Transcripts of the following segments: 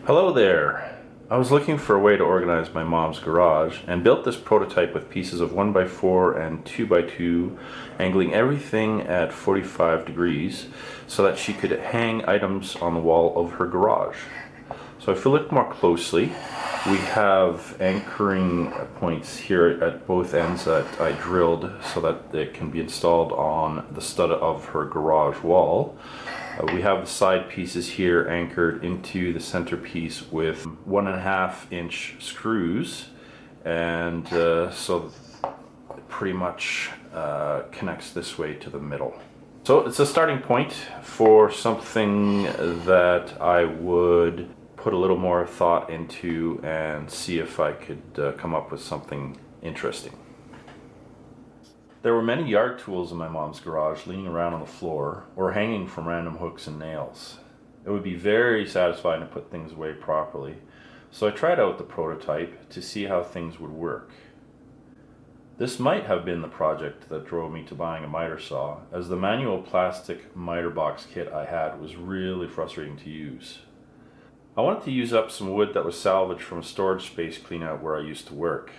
Hello there. I was looking for a way to organize my mom's garage and built this prototype with pieces of 1x4 and 2x2, angling everything at 45 degrees so that she could hang items on the wall of her garage. So if you look more closely, we have anchoring points here at both ends that I drilled so that it can be installed on the stud of her garage wall. We have the side pieces here anchored into the centerpiece with 1.5-inch screws, and so it pretty much connects this way to the middle. So it's a starting point for something that I would put a little more thought into and see if I could come up with something interesting. There were many yard tools in my mom's garage leaning around on the floor or hanging from random hooks and nails. It would be very satisfying to put things away properly, so I tried out the prototype to see how things would work. This might have been the project that drove me to buying a miter saw, as the manual plastic miter box kit I had was really frustrating to use. I wanted to use up some wood that was salvaged from a storage space cleanout where I used to work.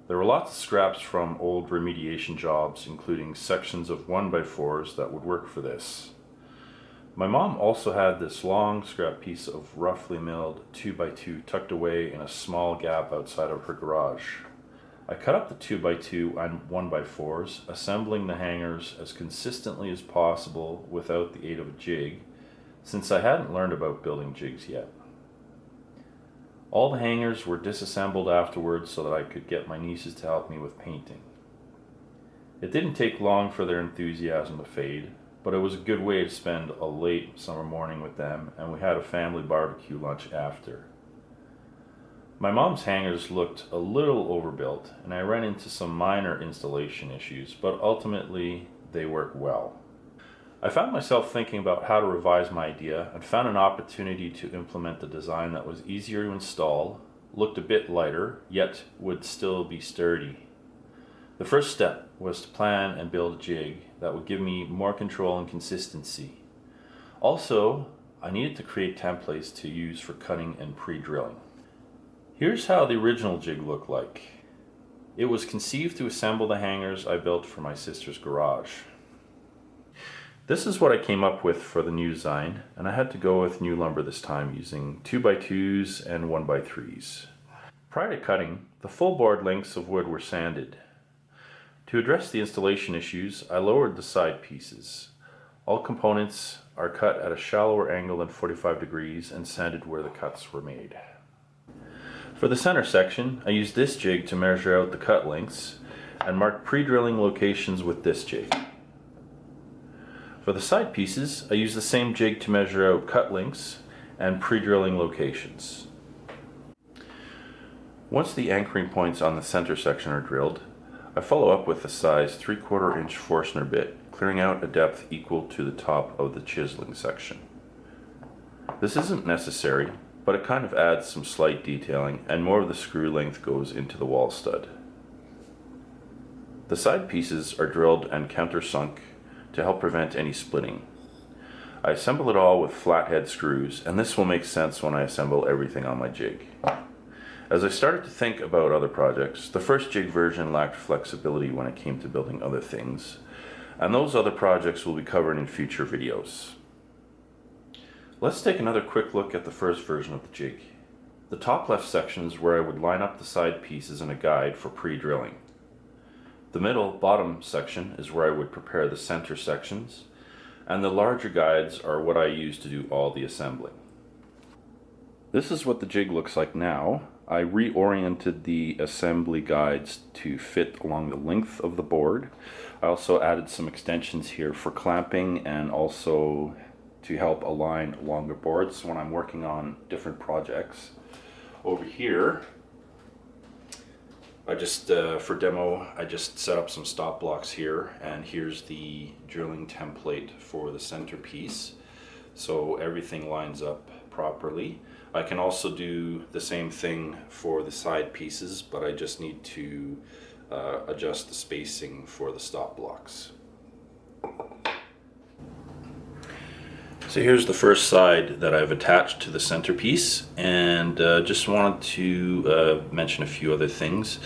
There were lots of scraps from old remediation jobs, including sections of 1x4s that would work for this. My mom also had this long scrap piece of roughly milled 2x2 tucked away in a small gap outside of her garage. I cut up the 2x2 and 1x4s, assembling the hangers as consistently as possible without the aid of a jig, since I hadn't learned about building jigs yet. All the hangers were disassembled afterwards so that I could get my nieces to help me with painting. It didn't take long for their enthusiasm to fade, but it was a good way to spend a late summer morning with them, and we had a family barbecue lunch after. My mom's hangers looked a little overbuilt, and I ran into some minor installation issues, but ultimately they work well. I found myself thinking about how to revise my idea and found an opportunity to implement a design that was easier to install, looked a bit lighter, yet would still be sturdy. The first step was to plan and build a jig that would give me more control and consistency. Also, I needed to create templates to use for cutting and pre-drilling. Here's how the original jig looked like. It was conceived to assemble the hangers I built for my sister's garage. This is what I came up with for the new design, and I had to go with new lumber this time using 2x2s and 1x3s. Prior to cutting, the full board lengths of wood were sanded. To address the installation issues, I lowered the side pieces. All components are cut at a shallower angle than 45 degrees and sanded where the cuts were made. For the center section, I used this jig to measure out the cut lengths and mark pre-drilling locations with this jig. For the side pieces, I use the same jig to measure out cut lengths and pre-drilling locations. Once the anchoring points on the center section are drilled, I follow up with a size 3/4 inch Forstner bit, clearing out a depth equal to the top of the chiseling section. This isn't necessary, but it kind of adds some slight detailing, and more of the screw length goes into the wall stud. The side pieces are drilled and countersunk to help prevent any splitting. I assemble it all with flathead screws, and this will make sense when I assemble everything on my jig. As I started to think about other projects, the first jig version lacked flexibility when it came to building other things, and those other projects will be covered in future videos. Let's take another quick look at the first version of the jig. The top left section is where I would line up the side pieces in a guide for pre-drilling. The middle bottom section is where I would prepare the center sections, and the larger guides are what I use to do all the assembling. This is what the jig looks like now. I reoriented the assembly guides to fit along the length of the board. I also added some extensions here for clamping and also to help align longer boards when I'm working on different projects. Over here, for demo, I just set up some stop blocks here, and here's the drilling template for the centerpiece, so everything lines up properly. I can also do the same thing for the side pieces, but I just need to adjust the spacing for the stop blocks. So here's the first side that I've attached to the centerpiece, and just wanted to mention a few other things.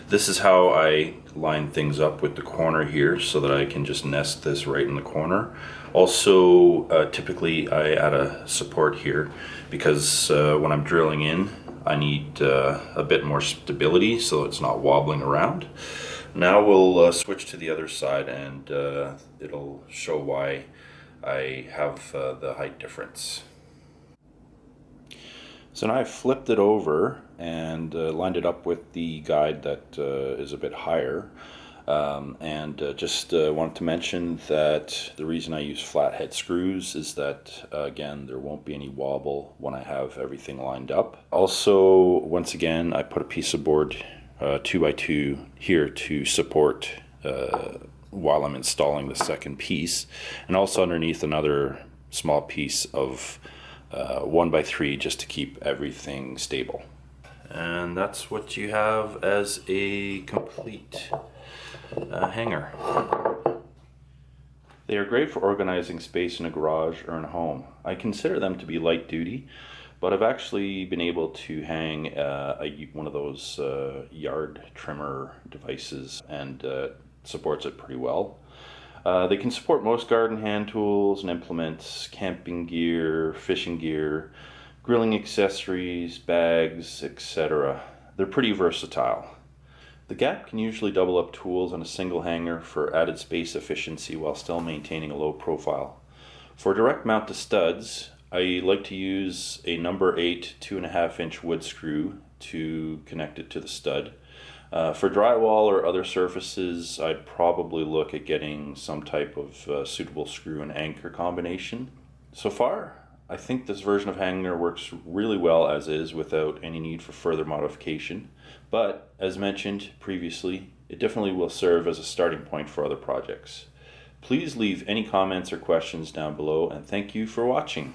This is how I line things up with the corner here so that I can just nest this right in the corner. Also, typically I add a support here because when I'm drilling in, I need a bit more stability so it's not wobbling around. Now we'll switch to the other side, and it'll show why I have the height difference. So now I've flipped it over and lined it up with the guide that is a bit higher. Just wanted to mention that the reason I use flathead screws is that, again, there won't be any wobble when I have everything lined up. Also, once again, I put a piece of board 2x2 here to support while I'm installing the second piece, and also underneath another small piece of 1x3 just to keep everything stable. And that's what you have as a complete hanger. They are great for organizing space in a garage or in a home. I consider them to be light duty, but I've actually been able to hang one of those yard trimmer devices, and supports it pretty well. They can support most garden hand tools and implements, camping gear, fishing gear, grilling accessories, bags, etc. They're pretty versatile. The Gap can usually double up tools on a single hanger for added space efficiency while still maintaining a low profile. For direct mount to studs, I like to use a number 8 2.5-inch wood screw to connect it to the stud. For drywall or other surfaces, I'd probably look at getting some type of suitable screw and anchor combination. So far, I think this version of hanger works really well as is without any need for further modification, but as mentioned previously, it definitely will serve as a starting point for other projects. Please leave any comments or questions down below, and thank you for watching.